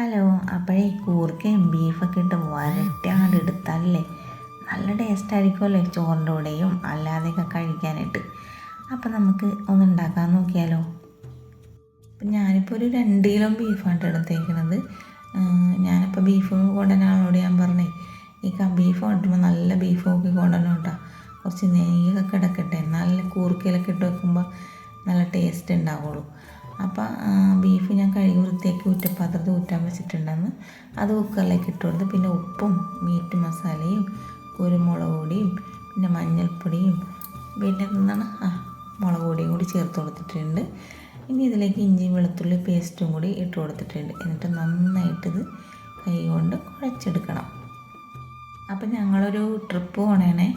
Hello. അപ്പോഴേ കൂർക്കയും ബീഫൊക്കെ ഇട്ട് വരട്ടി അങ്ങോട്ട് എടുത്താലല്ലേ നല്ല ടേസ്റ്റ് ആയിരിക്കുമല്ലോ ചോറിൻ്റെ കൂടെയും അല്ലാതെയൊക്കെ കഴിക്കാനായിട്ട്. അപ്പം നമുക്ക് ഒന്ന് ഉണ്ടാക്കാൻ നോക്കിയാലോ. അപ്പം ഞാനിപ്പോൾ ഒരു 2 കിലോ ബീഫാണ് എടുത്തേക്കണത്. ഞാനിപ്പോൾ ബീഫ് കൊണ്ടുവരുന്ന ആളോട് ഞാൻ പറഞ്ഞേ, ഈ ബീഫ് കൊണ്ടുവരുമ്പോൾ നല്ല ബീഫ് നോക്കി കൊണ്ടുവരണം കേട്ടോ. കുറച്ച് നെയ്യൊക്കെ കിടക്കട്ടെ, നല്ല കൂർക്കയിലൊക്കെ ഇട്ട് വെക്കുമ്പോൾ നല്ല ടേസ്റ്റ് ഉണ്ടാവുള്ളൂ. അപ്പോൾ ബീഫ് ഞാൻ കഴുകി വൃത്തിയാക്കി ഊറ്റപ്പാത്രത്തിൽ ഊറ്റാൻ വെച്ചിട്ടുണ്ടെന്ന് അത് കുക്കറിലേക്ക് ഇട്ട് കൊടുത്ത്, പിന്നെ ഉപ്പും മീറ്റ് മസാലയും കുരുമുളക് പൊടിയും പിന്നെ മഞ്ഞൾപ്പൊടിയും പിന്നെ മുളക് പൊടിയും കൂടി ചേർത്ത് കൊടുത്തിട്ടുണ്ട്. ഇനി ഇതിലേക്ക് ഇഞ്ചിയും വെളുത്തുള്ളി പേസ്റ്റും കൂടി ഇട്ട് കൊടുത്തിട്ടുണ്ട്. എന്നിട്ട് നന്നായിട്ടിത് കൈ കൊണ്ട് കുഴച്ചെടുക്കണം. അപ്പം ഞങ്ങളൊരു ട്രിപ്പ് പോകണേ,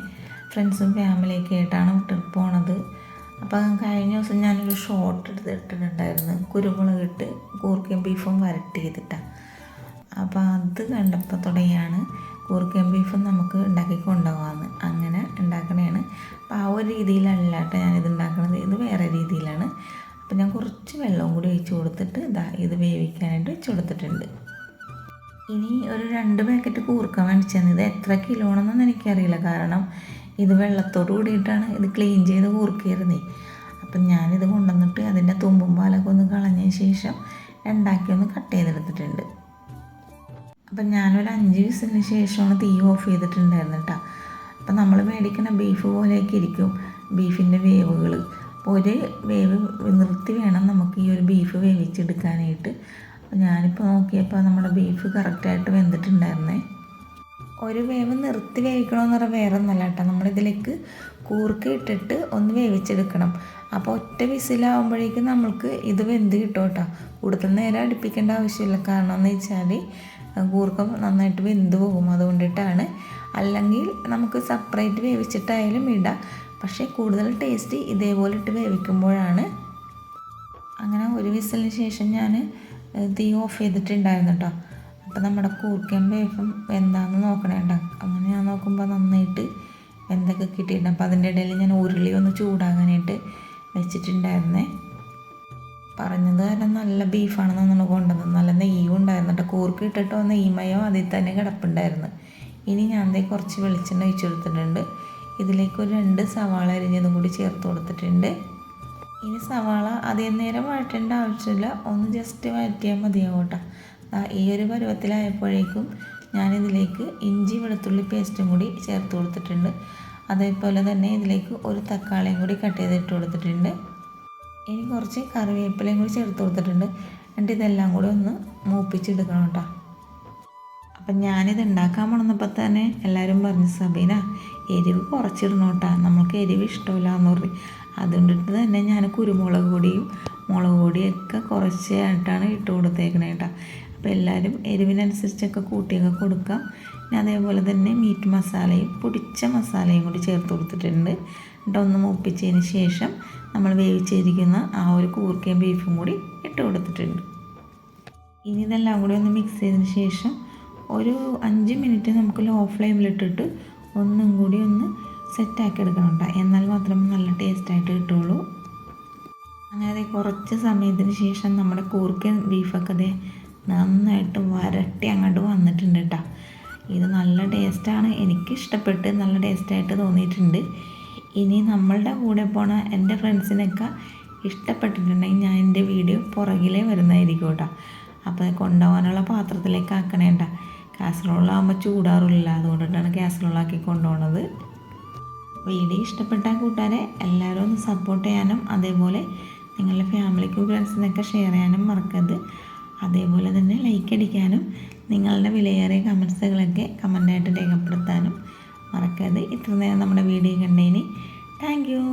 ഫ്രണ്ട്സും ഫാമിലിയൊക്കെ ആയിട്ടാണ് ട്രിപ്പ് പോണത്. അപ്പം കഴിഞ്ഞ ദിവസം ഞാനൊരു ഷോർട്ട് എടുത്തിട്ടുണ്ടായിരുന്നു, കുരുമുളക് ഇട്ട് കൂർക്കയും ബീഫും വരട്ടി ചെയ്തിട്ടാണ്. അപ്പോൾ അത് കണ്ടപ്പോൾ തുടങ്ങിയാണ് കൂർക്കയും ബീഫും നമുക്ക് ഉണ്ടാക്കി കൊണ്ടുപോകാമെന്ന്. അങ്ങനെ ഉണ്ടാക്കണതാണ്. അപ്പോൾ ആ ഒരു രീതിയിലല്ല കേട്ടോ ഞാനിത് ഉണ്ടാക്കുന്നത്, ഇത് വേറെ രീതിയിലാണ്. അപ്പോൾ ഞാൻ കുറച്ച് വെള്ളവും കൂടി ഒഴിച്ച് കൊടുത്തിട്ട് ഇത് വേവിക്കാനായിട്ട് വെച്ച് കൊടുത്തിട്ടുണ്ട്. ഇനി ഒരു 2 പാക്കറ്റ് കൂർക്ക മേടിച്ചത്. ഇത് എത്ര കിലോ ആണെന്നൊന്നും എനിക്കറിയില്ല, കാരണം ഇത് വെള്ളത്തോട് കൂടിയിട്ടാണ് ഇത് ക്ലീൻ ചെയ്ത് കൂർക്കയിരുന്നേ. അപ്പം ഞാനിത് കൊണ്ടുവന്നിട്ട് അതിൻ്റെ തുമ്പും പാലൊക്കെ ഒന്ന് കളഞ്ഞതിന് ശേഷം ഒന്ന് കട്ട് ചെയ്തെടുത്തിട്ടുണ്ട്. അപ്പം ഞാനൊരു 5 വിസിലിന് ശേഷമാണ് തീ ഓഫ് ചെയ്തിട്ടുണ്ടായിരുന്നു കേട്ടോ. അപ്പം നമ്മൾ മേടിക്കുന്ന ബീഫ് പോലെയൊക്കെ ഇരിക്കും ബീഫിൻ്റെ വേവുകൾ. അപ്പോൾ ഒരു വേവ് നിർത്തി വേണം നമുക്ക് ഈ ഒരു ബീഫ് വേവിച്ചെടുക്കാനായിട്ട്. അപ്പോൾ ഞാനിപ്പോൾ നോക്കിയപ്പോൾ നമ്മുടെ ബീഫ് കറക്റ്റായിട്ട് വെന്തിട്ടുണ്ടായിരുന്നേ. ഒരു വേവ് നിർത്തി വേവിക്കണമെന്ന് പറഞ്ഞാൽ വേറെ ഒന്നല്ല കേട്ടോ, നമ്മളിതിലേക്ക് കൂർക്ക ഇട്ടിട്ട് ഒന്ന് വേവിച്ചെടുക്കണം. അപ്പോൾ ഒറ്റ വിസിലാവുമ്പോഴേക്കും നമ്മൾക്ക് ഇത് വെന്ത് കിട്ടും കേട്ടോ. കൂടുതൽ നേരം അടുപ്പിക്കേണ്ട ആവശ്യമില്ല. കാരണം എന്ന് വെച്ചാൽ കൂർക്ക നന്നായിട്ട് വെന്ത് പോകും, അതുകൊണ്ടിട്ടാണ്. അല്ലെങ്കിൽ നമുക്ക് സെപ്പറേറ്റ് വേവിച്ചിട്ടായാലും ഇടാം, പക്ഷേ കൂടുതൽ ടേസ്റ്റ് ഇതേപോലെ ഇട്ട് വേവിക്കുമ്പോഴാണ്. അങ്ങനെ ഒരു വിസിലിന് ശേഷം ഞാൻ തീ ഓഫ് ചെയ്തിട്ടുണ്ടായിരുന്നു കേട്ടോ. അപ്പോൾ നമ്മുടെ കൂർക്കയും ബീഫും എന്താണെന്ന് നോക്കണേണ്ട. അങ്ങനെ ഞാൻ നോക്കുമ്പോൾ നന്നായിട്ട് എന്തൊക്കെ കിട്ടിയിട്ടുണ്ട്. അപ്പോൾ അതിൻ്റെ ഇടയിൽ ഞാൻ ഉരുളി ഒന്ന് ചൂടാകാനായിട്ട് വെച്ചിട്ടുണ്ടായിരുന്നേ. പറഞ്ഞത് കാരണം നല്ല ബീഫാണെന്ന് നമ്മൾ കൊണ്ടുവന്നത്. നല്ല നെയ്യും ഉണ്ടായിരുന്നു കേട്ടോ. കൂർക്ക ഇട്ടിട്ടോ നെയ്മയോ അതിൽ തന്നെ കിടപ്പുണ്ടായിരുന്നു. ഇനി ഞാൻ കുറച്ച് വെളിച്ചെണ്ണ ഒഴിച്ച് കൊടുത്തിട്ടുണ്ട്. ഇതിലേക്ക് ഒരു 2 സവാള അരിഞ്ഞതും കൂടി ചേർത്ത് കൊടുത്തിട്ടുണ്ട്. ഇനി സവാള അധികം നേരം വഴറ്റേണ്ട ആവശ്യമില്ല, ഒന്ന് ജസ്റ്റ് വഴറ്റിയാൽ മതിയാവും കേട്ടോ. ഈ ഒരു പരുവത്തിലായപ്പോഴേക്കും ഞാനിതിലേക്ക് ഇഞ്ചി വെളുത്തുള്ളി പേസ്റ്റും കൂടി ചേർത്ത് കൊടുത്തിട്ടുണ്ട്. അതേപോലെ തന്നെ ഇതിലേക്ക് ഒരു തക്കാളിയും കൂടി കട്ട് ചെയ്തിട്ട് കൊടുത്തിട്ടുണ്ട്. ഇനി കുറച്ച് കറിവേപ്പിലയും കൂടി ചേർത്ത് കൊടുത്തിട്ടുണ്ട്. എന്നിട്ട് ഇതെല്ലാം കൂടി ഒന്ന് മൂപ്പിച്ചെടുക്കണം കേട്ടോ. അപ്പം ഞാനിത് ഉണ്ടാക്കാൻ പോണപ്പോൾ തന്നെ എല്ലാവരും പറഞ്ഞു, സബീന എരിവ് കുറച്ചിടണം കേട്ടോ, നമുക്ക് എരിവ് ഇഷ്ടമില്ല എന്ന് പറഞ്ഞു. അതുകൊണ്ടിട്ട് തന്നെ ഞാൻ കുരുമുളക് പൊടിയും മുളക് പൊടിയൊക്കെ കുറച്ചായിട്ടാണ് ഇട്ട് കൊടുത്തേക്കണേ കേട്ടോ. അപ്പോൾ എല്ലാവരും എരിവിനനുസരിച്ചൊക്കെ കൂട്ടിയൊക്കെ കൊടുക്കാം. പിന്നെ അതേപോലെ തന്നെ മീറ്റ് മസാലയും പൊടിച്ച മസാലയും കൂടി ചേർത്ത് കൊടുത്തിട്ടുണ്ട്. എന്നിട്ട് ഒന്ന് മൂപ്പിച്ചതിന് ശേഷം നമ്മൾ വേവിച്ചിരിക്കുന്ന ആ ഒരു കൂർക്കയും ബീഫും കൂടി ഇട്ട് കൊടുത്തിട്ടുണ്ട്. ഇനി ഇതെല്ലാം കൂടി ഒന്ന് മിക്സ് ചെയ്തതിന് ശേഷം ഒരു 5 മിനിറ്റ് നമുക്ക് ലോ ഫ്ലെയിമിലിട്ടിട്ട് ഒന്നും കൂടി ഒന്ന് സെറ്റാക്കി എടുക്കണം കേട്ടോ. എന്നാൽ മാത്രമേ നല്ല ടേസ്റ്റായിട്ട് കിട്ടുള്ളൂ. അങ്ങനെ കുറച്ച് സമയത്തിന് ശേഷം നമ്മുടെ കൂർക്കയും ബീഫൊക്കെ നന്നായിട്ട് വരട്ടി അങ്ങോട്ട് വന്നിട്ടുണ്ട് കേട്ടോ. ഇത് നല്ല ടേസ്റ്റാണ്, എനിക്കിഷ്ടപ്പെട്ട് നല്ല ടേസ്റ്റായിട്ട് തോന്നിയിട്ടുണ്ട്. ഇനി നമ്മളുടെ കൂടെ പോണ എൻ്റെ ഫ്രണ്ട്സിനൊക്കെ ഇഷ്ടപ്പെട്ടിട്ടുണ്ടെങ്കിൽ ഞാൻ എൻ്റെ വീഡിയോ പുറകിലേ വരുന്നതായിരിക്കും കേട്ടോ. അപ്പോൾ കൊണ്ടുപോകാനുള്ള പാത്രത്തിലേക്ക് ആക്കണേണ്ട. കാസറോളാകുമ്പോൾ ചൂടാറില്ല, അതുകൊണ്ടിട്ടാണ് കാസറോളാക്കി കൊണ്ടുപോകുന്നത്. വീഡിയോ ഇഷ്ടപ്പെട്ട കൂട്ടുകാരെ എല്ലാവരും ഒന്ന് സപ്പോർട്ട് ചെയ്യാനും അതേപോലെ നിങ്ങളുടെ ഫാമിലിക്കും ഫ്രണ്ട്സിനൊക്കെ ഷെയർ ചെയ്യാനും മറക്കരുത്. അതേപോലെ തന്നെ ലൈക്ക് അടിക്കാനും നിങ്ങളുടെ വിലയേറിയ കമൻസുകളൊക്കെ കമൻ്റായിട്ട് രേഖപ്പെടുത്താനും മറക്കരുത്. ഇത്ര നേരം നമ്മുടെ വീഡിയോ കണ്ടതിന് താങ്ക് യു.